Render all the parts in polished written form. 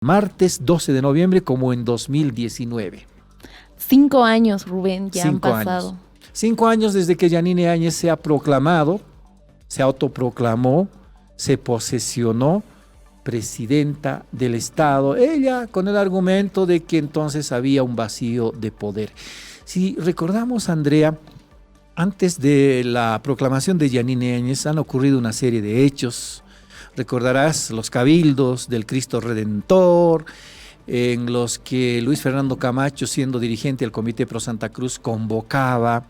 martes 12 de noviembre como en 2019. 5 años, Rubén, ya han 5 pasado. años. 5 años desde que Yanine Áñez se ha proclamado, se autoproclamó, se posesionó presidenta del Estado, ella con el argumento de que entonces había un vacío de poder. Si recordamos, Andrea, antes de la proclamación de Yanine Áñez han ocurrido una serie de hechos. Recordarás los cabildos del Cristo Redentor, en los que Luis Fernando Camacho, siendo dirigente del Comité Pro Santa Cruz, convocaba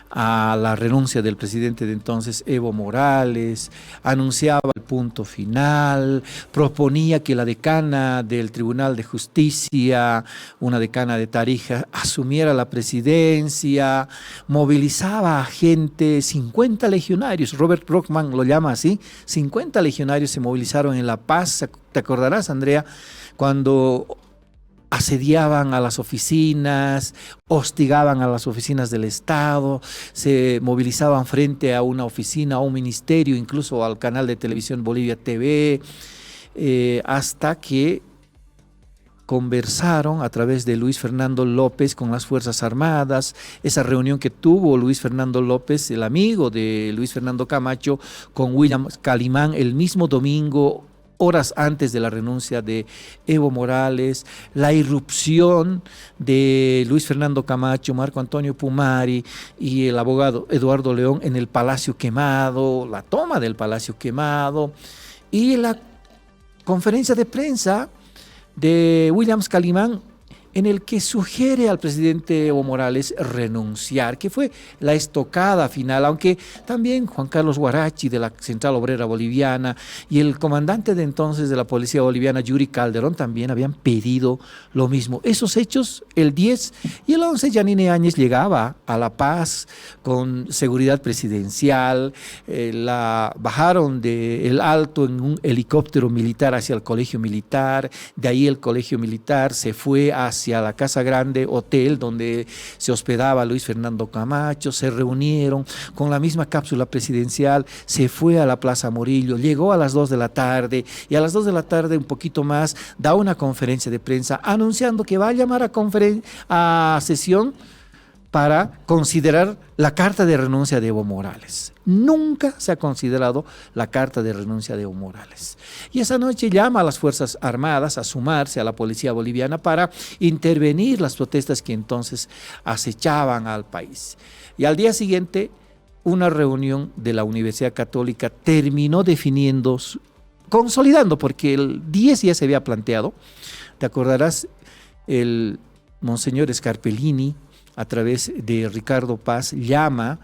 a la renuncia del presidente de entonces, Evo Morales, anunciaba el punto final, proponía que la decana del Tribunal de Justicia, una decana de Tarija, asumiera la presidencia, movilizaba a gente, 50 legionarios, Robert Brockman lo llama así, 50 legionarios se movilizaron en La Paz. ¿Te acordarás, Andrea, cuando asediaban a las oficinas, hostigaban a las oficinas del Estado, se movilizaban frente a una oficina, a un ministerio, incluso al canal de televisión Bolivia TV, hasta que conversaron a través de Luis Fernando López con las Fuerzas Armadas, esa reunión que tuvo Luis Fernando López, el amigo de Luis Fernando Camacho, con William Calimán el mismo domingo, horas antes de la renuncia de Evo Morales, la irrupción de Luis Fernando Camacho, Marco Antonio Pumari y el abogado Eduardo León en el Palacio Quemado, la toma del Palacio Quemado y la conferencia de prensa de Williams Calimán, en el que sugiere al presidente Evo Morales renunciar, que fue la estocada final, aunque también Juan Carlos Huarachi de la Central Obrera Boliviana y el comandante de entonces de la Policía Boliviana, Yuri Calderón, también habían pedido lo mismo. Esos hechos, el 10 y el 11, Yanine Áñez llegaba a La Paz con seguridad presidencial, la bajaron del Alto en un helicóptero militar hacia el Colegio Militar, de ahí el Colegio Militar se fue hacia la Casa Grande Hotel donde se hospedaba Luis Fernando Camacho, se reunieron con la misma cápsula presidencial, se fue a la Plaza Morillo, llegó a las 2 de la tarde y a las 2 de la tarde un poquito más da una conferencia de prensa anunciando que va a llamar a sesión para considerar la carta de renuncia de Evo Morales. Nunca se ha considerado la carta de renuncia de Evo Morales. Y esa noche llama a las Fuerzas Armadas a sumarse a la policía boliviana para intervenir las protestas que entonces acechaban al país. Y al día siguiente, una reunión de la Universidad Católica terminó definiendo, consolidando, porque el 10 ya se había planteado, te acordarás, el Monseñor Scarpellini, a través de Ricardo Paz, llama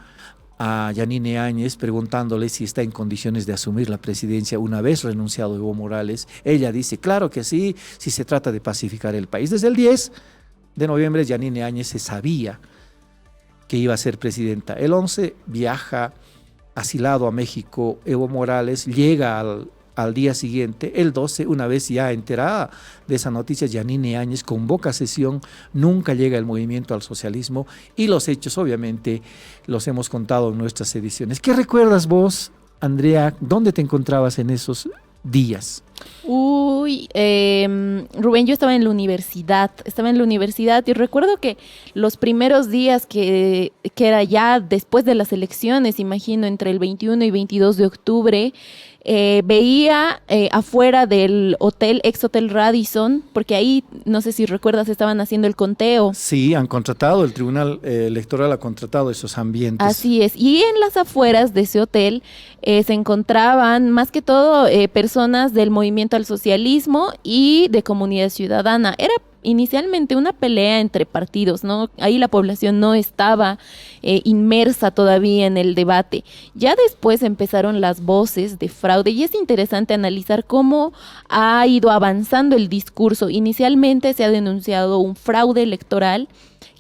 a Yanine Áñez preguntándole si está en condiciones de asumir la presidencia una vez renunciado Evo Morales. Ella dice, claro que sí, si se trata de pacificar el país. Desde el 10 de noviembre, Yanine Áñez se sabía que iba a ser presidenta. El 11 viaja asilado a México Evo Morales, llega al día siguiente, el 12, una vez ya enterada de esa noticia, Yanine Áñez convoca sesión, nunca llega el movimiento al socialismo y los hechos obviamente los hemos contado en nuestras ediciones. ¿Qué recuerdas vos, Andrea? ¿Dónde te encontrabas en esos días? Rubén, yo estaba en la universidad y recuerdo que los primeros días que era ya después de las elecciones, imagino entre el 21 y 22 de octubre, veía afuera del hotel, ex hotel Radisson, porque ahí, no sé si recuerdas, estaban haciendo el conteo. Sí, han contratado, el Tribunal Electoral ha contratado esos ambientes. Así es, y en las afueras de ese hotel se encontraban más que todo personas del movimiento al socialismo y de Comunidad Ciudadana. Era inicialmente una pelea entre partidos, ¿no? Ahí la población no estaba inmersa todavía en el debate. Ya después empezaron las voces de fraude y es interesante analizar cómo ha ido avanzando el discurso. Inicialmente se ha denunciado un fraude electoral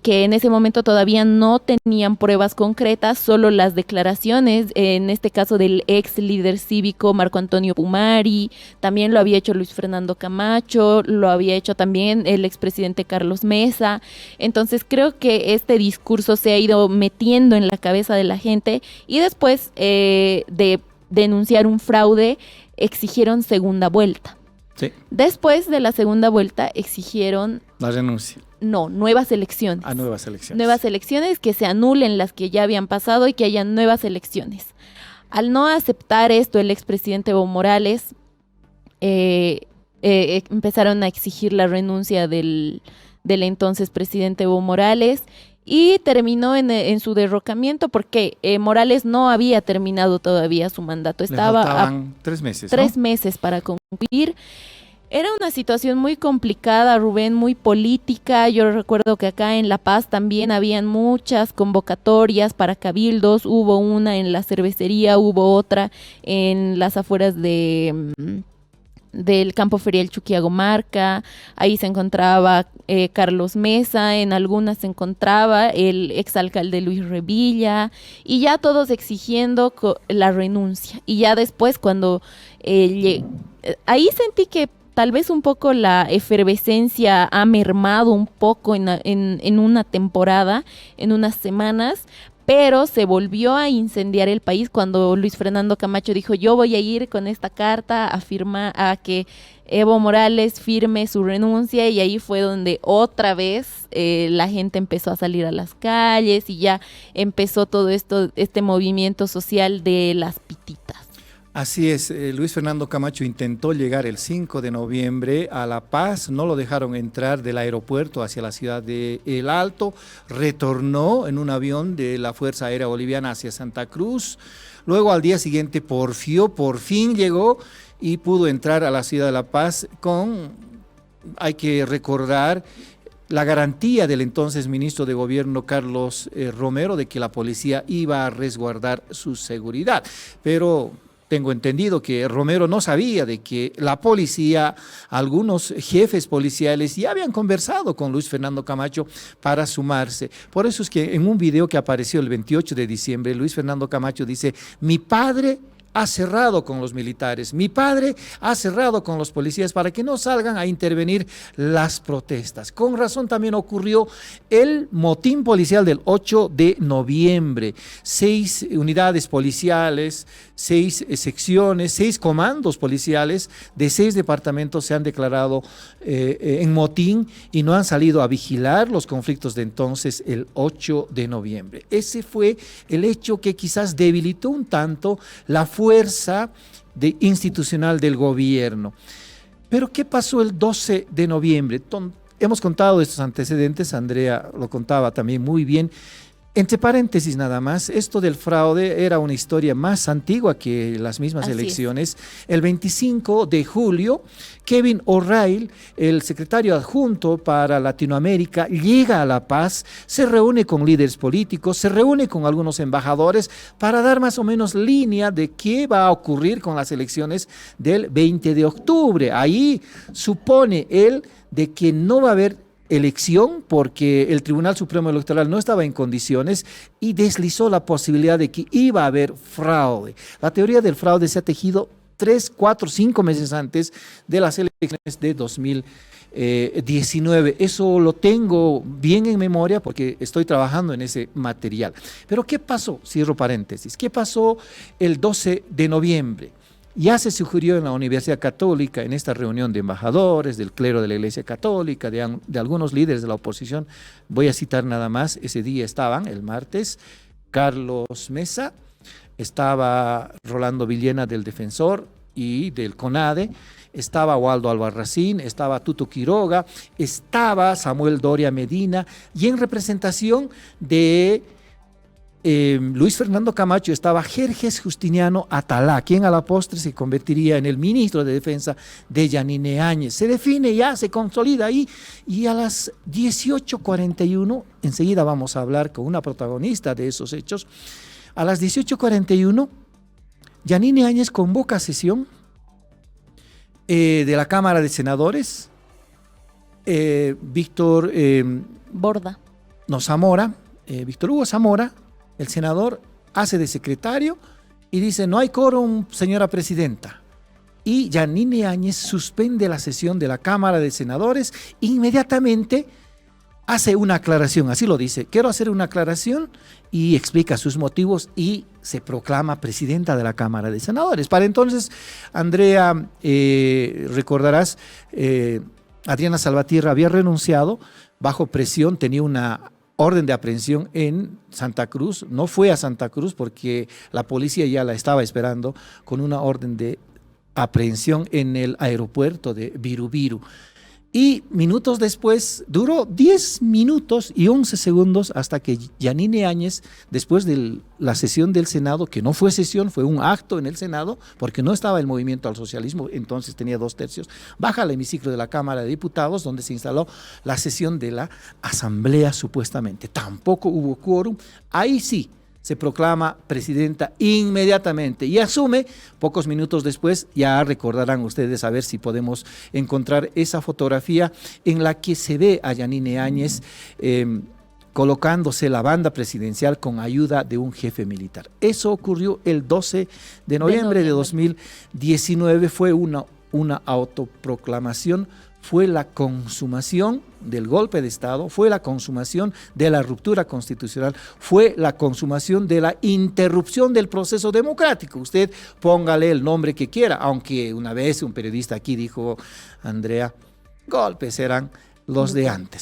que en ese momento todavía no tenían pruebas concretas, solo las declaraciones, en este caso del ex líder cívico Marco Antonio Pumari, también lo había hecho Luis Fernando Camacho, lo había hecho también el expresidente Carlos Mesa. Entonces creo que este discurso se ha ido metiendo en la cabeza de la gente y después de denunciar un fraude exigieron segunda vuelta. Sí. Después de la segunda vuelta exigieron La renuncia. nuevas elecciones. A nuevas elecciones. Nuevas elecciones, que se anulen las que ya habían pasado y que haya nuevas elecciones. Al no aceptar esto, el expresidente Evo Morales empezaron a exigir la renuncia del entonces presidente Evo Morales y terminó en su derrocamiento porque Morales no había terminado todavía su mandato. Estaba Le faltaban 3 meses, ¿no? 3 meses para concluir. Era una situación muy complicada, Rubén, muy política. Yo recuerdo que acá en La Paz también habían muchas convocatorias para cabildos. Hubo una en la cervecería, hubo otra en las afueras del campo ferial Chuquiagomarca. Ahí se encontraba Carlos Mesa, en algunas se encontraba el exalcalde Luis Revilla, y ya todos exigiendo la renuncia. Y ya después cuando ahí sentí que tal vez un poco la efervescencia ha mermado un poco en una temporada, en unas semanas, pero se volvió a incendiar el país cuando Luis Fernando Camacho dijo: yo voy a ir con esta carta a que Evo Morales firme su renuncia, y ahí fue donde otra vez la gente empezó a salir a las calles y ya empezó todo este movimiento social de las pititas. Así es, Luis Fernando Camacho intentó llegar el 5 de noviembre a La Paz, no lo dejaron entrar del aeropuerto hacia la ciudad de El Alto, retornó en un avión de la Fuerza Aérea Boliviana hacia Santa Cruz, luego al día siguiente porfió, por fin llegó y pudo entrar a la ciudad de La Paz hay que recordar, la garantía del entonces ministro de Gobierno Carlos Romero de que la policía iba a resguardar su seguridad, pero tengo entendido que Romero no sabía de que la policía, algunos jefes policiales ya habían conversado con Luis Fernando Camacho para sumarse. Por eso es que en un video que apareció el 28 de diciembre, Luis Fernando Camacho dice: mi padre ha cerrado con los militares, mi padre ha cerrado con los policías para que no salgan a intervenir las protestas. Con razón también ocurrió el motín policial del 8 de noviembre. 6 unidades policiales, 6 secciones, 6 comandos policiales de 6 departamentos se han declarado en motín y no han salido a vigilar los conflictos de entonces, el 8 de noviembre. Ese fue el hecho que quizás debilitó un tanto la fuerza institucional del gobierno. Pero ¿qué pasó el 12 de noviembre? Hemos contado estos antecedentes, Andrea lo contaba también muy bien. Entre paréntesis nada más, esto del fraude era una historia más antigua que las mismas elecciones. El 25 de julio, Kevin O'Reilly, el secretario adjunto para Latinoamérica, llega a La Paz, se reúne con líderes políticos, se reúne con algunos embajadores para dar más o menos línea de qué va a ocurrir con las elecciones del 20 de octubre. Ahí supone él de que no va a haber elección porque el Tribunal Supremo Electoral no estaba en condiciones y deslizó la posibilidad de que iba a haber fraude. La teoría del fraude se ha tejido 3, 4, 5 meses antes de las elecciones de 2019. Eso lo tengo bien en memoria porque estoy trabajando en ese material. Pero ¿qué pasó? Cierro paréntesis. ¿Qué pasó el 12 de noviembre? Ya se sugirió en la Universidad Católica, en esta reunión de embajadores, del clero de la Iglesia Católica, de algunos líderes de la oposición, voy a citar nada más, ese día estaban, el martes, Carlos Mesa, estaba Rolando Villena del Defensor y del CONADE, estaba Waldo Albarracín, estaba Tuto Quiroga, estaba Samuel Doria Medina, y en representación de Luis Fernando Camacho estaba Jerjes Justiniano Atalá, quien a la postre se convertiría en el ministro de Defensa de Yanine Áñez. Se define ya, se consolida ahí, y a las 18:41, enseguida vamos a hablar con una protagonista de esos hechos, a las 18:41, Yanine Áñez convoca sesión de la Cámara de Senadores, Víctor Hugo Zamora, el senador, hace de secretario y dice: no hay quórum, señora presidenta. Y Yanine Áñez suspende la sesión de la Cámara de Senadores. Inmediatamente hace una aclaración, así lo dice, quiero hacer una aclaración y explica sus motivos y se proclama presidenta de la Cámara de Senadores. Para entonces, Andrea, recordarás, Adriana Salvatierra había renunciado bajo presión, tenía una orden de aprehensión en Santa Cruz, no fue a Santa Cruz porque la policía ya la estaba esperando con una orden de aprehensión en el aeropuerto de Viru. Y minutos después, duró 10 minutos y 11 segundos hasta que Yanine Áñez, después de la sesión del Senado, que no fue sesión, fue un acto en el Senado, porque no estaba el movimiento al socialismo, entonces tenía 2/3, baja al hemiciclo de la Cámara de Diputados, donde se instaló la sesión de la Asamblea supuestamente. Tampoco hubo quórum, ahí sí se proclama presidenta inmediatamente y asume pocos minutos después. Ya recordarán ustedes, a ver si podemos encontrar esa fotografía en la que se ve a Yanine Áñez colocándose la banda presidencial con ayuda de un jefe militar. Eso ocurrió el 12 de noviembre de 2019, fue una autoproclamación, fue la consumación del golpe de Estado, fue la consumación de la ruptura constitucional, fue la consumación de la interrupción del proceso democrático. Usted póngale el nombre que quiera, aunque una vez un periodista aquí dijo, Andrea, golpes eran los de antes.